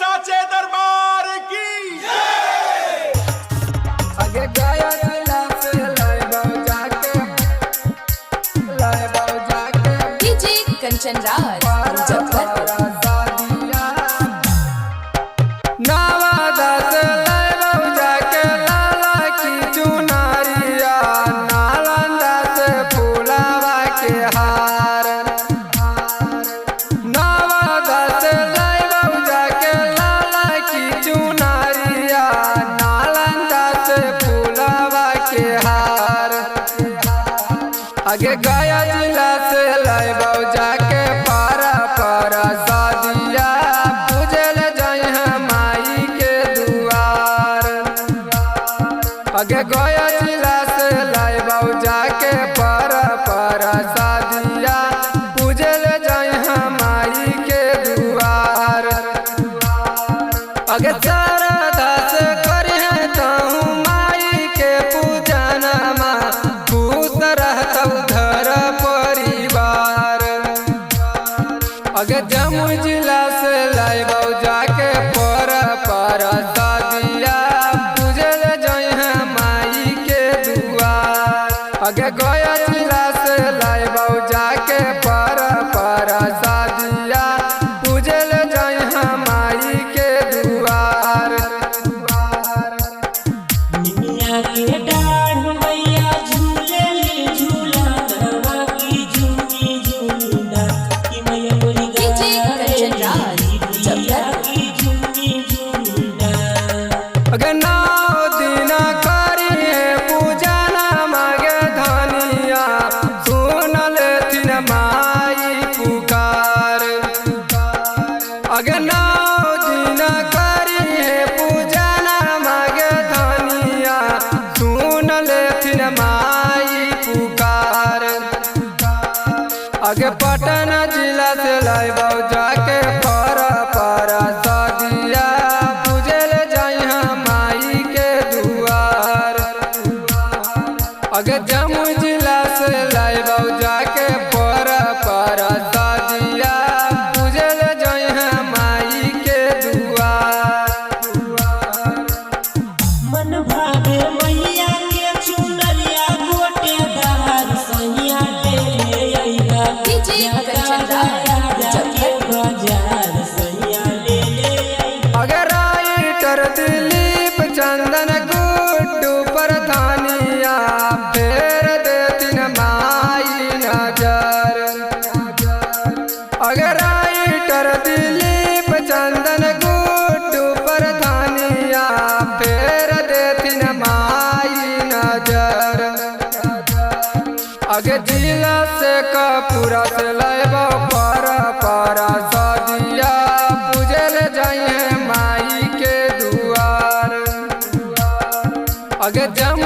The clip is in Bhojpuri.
साचे दरबार की आगे गया जिला से लाए बाऊ जाके डीजे कंचन राज मुजफ्फरपुर। नवादा से लाए बाऊ जाके लाला की चुनारिया, नालंदा से फूलावा के हार। नवादा से लाए बाऊ जाके लाला की चुनारिया, नालंदा से फूलावा के हार। आगे गया जिला से लाए बाऊ जाके पारा पारा शादिया, पूजल जाई माई के दुआर। आगे गया जिला से लाए बाऊ जाके पारा पारा शादिया, पूजल जाई माई के दुआर। आगे शारदा से करी है तहु माई के पूजनमा, खुश रहतौ घर परिवार। आगे जमुई जिला से लाए बाऊ जाके पारा पारा शादिया, पूजल जाई माई के दुआर। आगे गया जिला से लाए बाऊ जाके पारा पारा शादिया, पूजल जाई माई के दुआर। निमिया के डाढ़ मैया झूलेली झूला दरवा की झूमी झूला कि मैया बोली डीजे कंचन राज मुजफ्फरपुर। की झूमी झूला। अगे 9 दिन करी है पूजना मागे धनिया, सुनल थिन माई पुकार। अगे 9 दिन करी है पूजना मागे धनिया, सुनल थिन माई पुकार। आगे पटना जिला से लाए बाऊ जाके पारा पारा शादिया, पूजल जाई माई के दुआर। आगे जमुई जिला से लाए बाऊ जाके पारा पारा शादिया, पूजल जाई माई के दुआर। मन भावे मैया के चुनरिया गोटेदार सैया ले अइबा। डीजे कंचन राज मुजफ्फरपुर। बाजार सैया ले अइबा। अगर राइटर दिलीप चंदन गुड्डू प्रधानिया, फेर देतिन माई नजर। अगर राइटर दिलीप चंदन गुड्डू प्रधानिया, फेर देतिन माई नजर। आगे जिला से कपूरा से लाएबा पारा पारा शादिया, पूजल जाई माई के दुआर। आगे जम